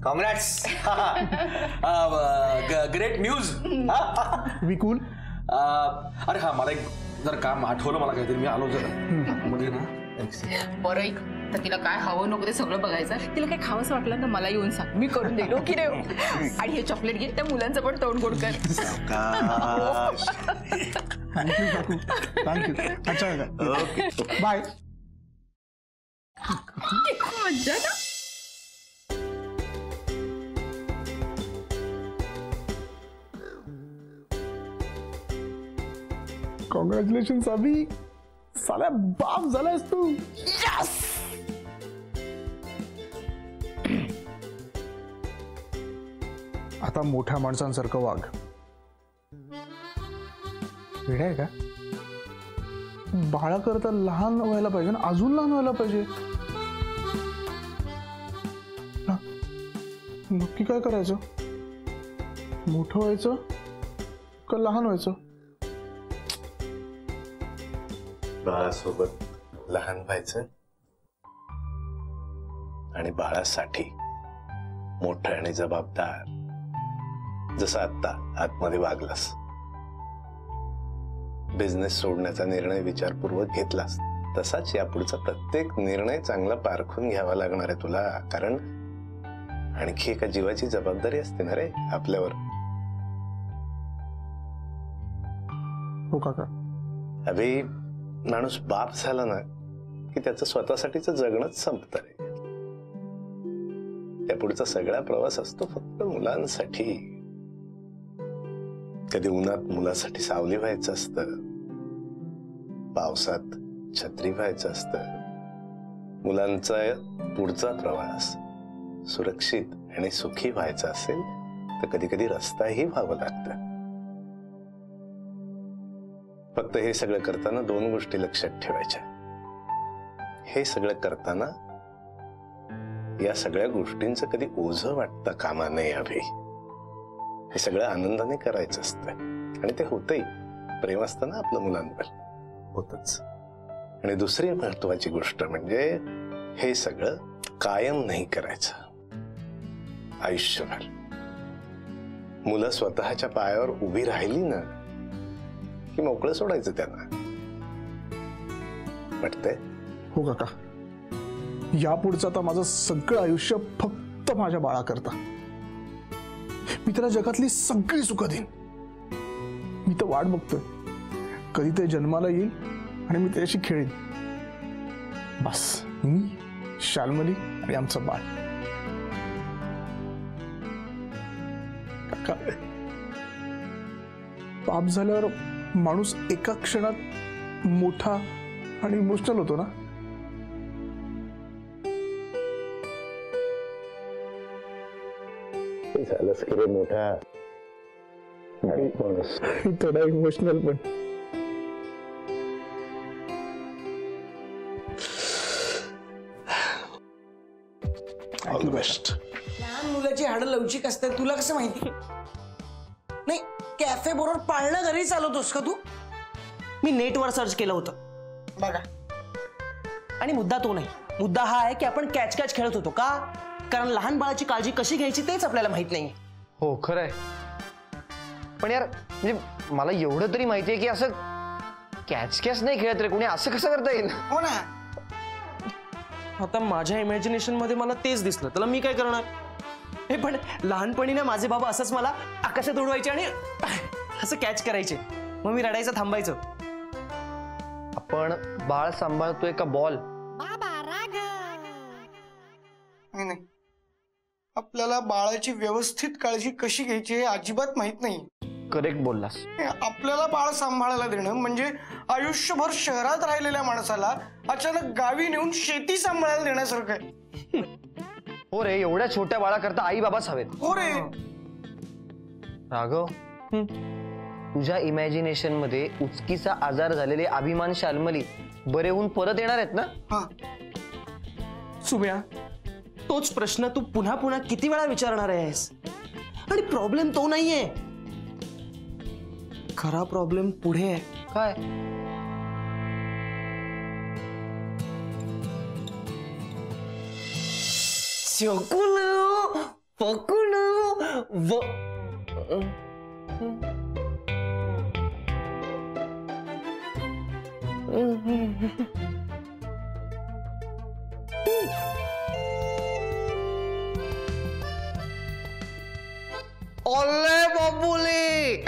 Congrats. Great news. Vikul. अरे हा मला एक जर काम आठवलं मला काहीतरी मी आलो जरा मध्ये ना. बरं ऐक तर तिला काय हवं नको ते सगळं बघायचं. तिला काय खावंसं वाटलं तर मला येऊन सांग मी करून देईल की नाही. आणि हे चॉकलेट घे त्या मुलांचं पण तोंड गोड कर. थँक्यू काकू थँक्यू. अच्छा ओके बाय. मज्जा ना. कॉंग्रॅच्युलेशन अभी. साला बाप झालायस तू. यस. आता मोठ्या माणसांसारखं वाग. वेड आहे का? बाळा करता लहान व्हायला पाहिजे ना, अजून लहान व्हायला पाहिजे. नक्की काय करायचं? मोठं व्हायचं का लहान व्हायचं? बाळासोबत लहान व्हायचं आणि बाळासाठी मोठं आणि जबाबदार, जसं आत्ता आतमध्ये वागलास. बिझनेस सोडण्याचा निर्णय विचारपूर्वक घेतलास तसाच यापुढचा प्रत्येक निर्णय चांगला पारखून घ्यावा लागणार आहे तुला. कारण आणखी एका जीवाची जबाबदारी असते ना रे आपल्यावर. हो काका. अभि माणूस बाप झाला ना की त्याचं स्वतःसाठीच जगणंच संपत रे. त्या पुढचा सगळा प्रवास असतो फक्त मुलांसाठी. कधी उन्हात मुलासाठी सावली व्हायचं असतं, पावसात छत्री व्हायचं असतं. मुलांचा पुढचा प्रवास सुरक्षित आणि सुखी व्हायचा असेल तर कधी कधी रस्ताही व्हावं लागतं. फक्त हे सगळं करताना दोन गोष्टी लक्षात ठेवायच्या. हे सगळं करताना या सगळ्या गोष्टींचं कधी ओझं वाटतं कामा नये अभि. हे सगळं आनंदाने करायचं असतं आणि ते होतंही. प्रेम असतं ना आपलं मुलांवर, होतच. आणि दुसरी महत्वाची गोष्ट म्हणजे हे सगळं कायम नाही करायचं, आयुष्यभर. मुलं स्वतःच्या पायावर उभी राहिली ना की मोकळं सोडायचं त्यांना. वाटतंय? हो काका. यापुढचं आता माझं सगळं आयुष्य फक्त माझ्या बाळा करता. मी त्याला जगातली सगळी सुख देईन. मी तर वाट बघतोय कधी ते जन्माला येईल आणि मी त्याच्याशी खेळीन. बस मी, शाल्मली आणि आमचं बाळ. काका, बाप झाल्यावर माणूस एका क्षणात मोठा आणि इमोशनल होतो ना. झालंच की रे मोठा माणूस. थोडा इमोशनल पण. All the best. लहान मुलाची हाडं लवचिक असतात तुला कसं माहिती? नाही, कॅफे बरोबर पाळणं घरी चालवतोस का तू? मी नेटवर सर्च केलं होतं बघा. आणि मुद्दा तो नाही. मुद्दा हा आहे की आपण कॅच कॅच खेळत होतो का? कारण लहान बाळाची काळजी कशी घ्यायची तेच आपल्याला माहित नाही. हो खरंय. पण यार म्हणजे मला एवढं तरी माहितीये की असं कॅच कॅच नाही खेळत रे कुणी. असं कसं करता येईल? हो ना. आता माझ्या इमॅजिनेशन मध्ये मला तेच दिसलं. त्याला मी काय करणार? हे पण लहानपणी ना माझे बाबा असंच मला आकाशात उडवायचे आणि असं कॅच करायचे. मग मी रडायचं थांबायचं. आपण बाळ सांभाळतोय का बॉल? नाही, आपल्याला बाळाची व्यवस्थित काळजी कशी घ्यायची हे अजिबात माहित नाही. करेक्ट बोललास. आपल्याला बाळ सांभाळायला देणं म्हणजे आयुष्यभर शहरात राहिलेल्या माणसाला अचानक गावी नेऊन शेती सांभाळायला देण्यासारखं आहे. हो रे, एवढ्या छोट्या बाळाकरता आई बाबाच हवेत. हो रे. राघव, तुझ्या इमॅजिनेशन मध्ये उचकीचा आजार झालेले अभिमान शाल्मली बरे होऊन परत येणार आहेत ना? सुम्या, तोच प्रश्न तू पुन्हा पुन्हा किती वेळा विचारणार आहेस? आणि प्रॉब्लेम तो नाहीये. खरा प्रॉब्लेम पुढे आहे. काय? शकुल, पकून ओले बाबूले,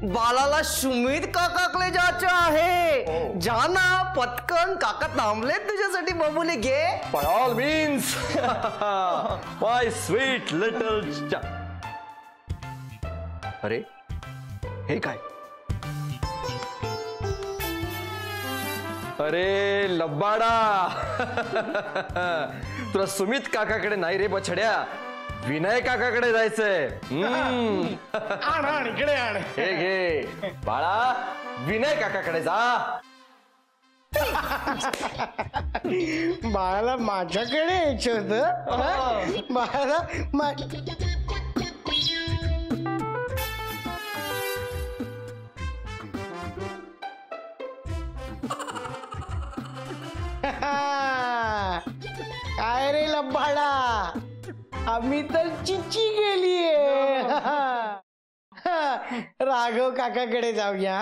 बालाला सुमित काकाकडे जायचं आहे. जाना पटकन, काका थांबले तुझ्यासाठी. बाबूले घे. By all means, my sweet little अरे हे काय? अरे लब्बाडा, तुला सुमित काकाकडे नाही रे बछड्या, विनय काकाकडे जायचंय. इकडे आण. हे घे बाळा, विनय काकाकडे जा. बाळाला माझ्याकडे यायचं होतं. बाळाला काय रे लब्बाडा, आम्ही तर चिची गेलीये. राघव काकाकडे जाऊया.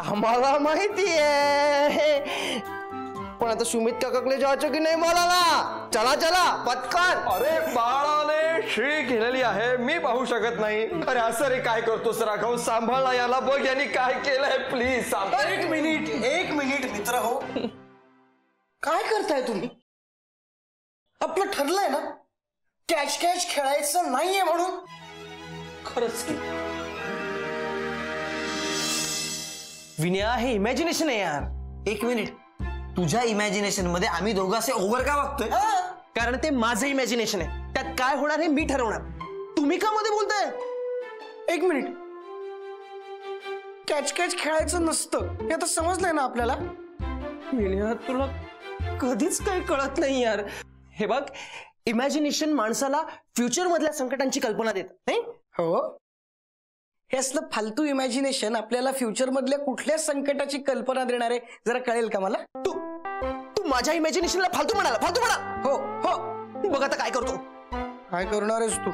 आम्हाला माहिती आहे, पण आता सुमित काकाकडे जायचं की नाही बोलायला. चला चला पटकन. अरे बाळाने शी केलेली आहे, मी पाहू शकत नाही. अरे असं रे काय करतोस राघव, सांभाळा याला, बघ यांनी काय केलंय. प्लीज एक मिनिट मित्र हो, काय करताय तुम्ही? आपलं ठरलंय ना कॅच कॅच खेळायचं नाहीये म्हणून. खरंच की विनया, हे इमॅजिनेशन आहे यार. एक मिनिट, तुझ्या इमॅजिनेशन मध्ये आम्ही दोघं असे ओव्हर का वागतोय? कारण ते माझं इमॅजिनेशन आहे, त्यात काय होणार हे मी ठरवणार. तुम्ही का मध्ये बोलताय? एक मिनिट, कॅच कॅच खेळायचं नसतं हे आता समजलंय ना आपल्याला. विनया, तुला कधीच काही कळत नाही यार. हे बघ, इमॅजिनेशन माणसाला फ्युचर मधल्या संकटांची कल्पना देत नाही. हो, हे असलं फालतू इमॅजिनेशन आपल्याला फ्युचर मधल्या कुठल्या संकटाची कल्पना देणार आहे जरा कळेल का मला? तू माझ्या इमॅजिनेशनला फालतू म्हणाला. फालतू म्हणा. हो हो, बघ आता काय करतो. काय करणार आहेस तू?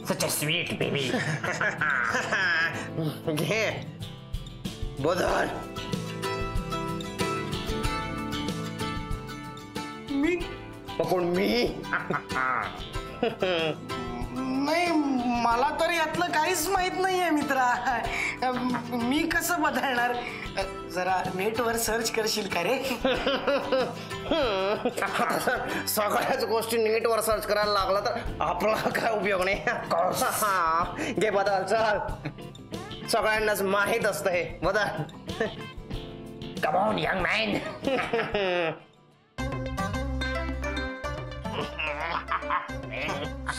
Such a sweet baby. घे बदल. मी पकडून मी. नाही, मला तर यातलं काहीच माहित नाहीये मित्रा. मी कसं बदलणार? जरा नेटवर सर्च करशील का रे? सगळ्याच गोष्टी नेटवर सर्च करायला लागला तर आपला काय उपयोग नाही. घे बदल, चल. सगळ्यांनाच माहित असतं हे. बदल. Come on, young man.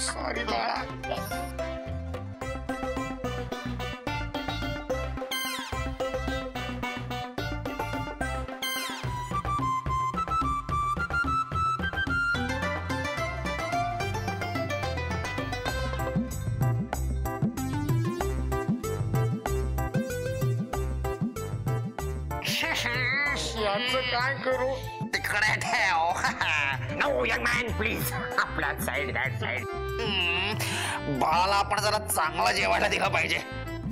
Sorry बाळा. याचं काय करू? तिकडे ठेव. No young man please. आपल्या साईड, दॅट साईड. बाळाला आपण जरा चांगलं जेवायला दिलं पाहिजे.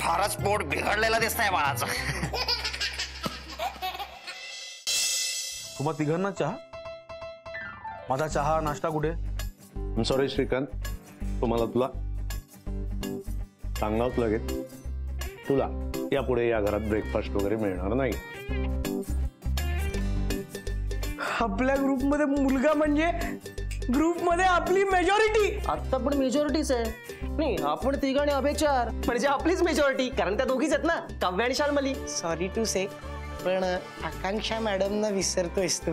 फारच पोट बिघडलेलं दिसतंय बाळाचं. तुम्हा तिघांना चहा? माझा चहा नाश्ता कुठे? सॉरी श्रीकांत, तुला सांगावंच लागेल, तुला यापुढे या घरात ब्रेकफास्ट वगैरे मिळणार नाही. आपल्या ग्रुपमध्ये मुलगा म्हणजे ग्रुपमध्ये आपली मेजॉरिटी. आता पण मेजॉरिटीच आहे. नाही, आपण तिघांनी अभेचार म्हणजे आपलीच मेजॉरिटी, कारण त्या दोघीच आहेत ना, काव्य आणि शाल्मली. सॉरी टू से, पण आकांक्षा मॅडमना विसरतोयस तू.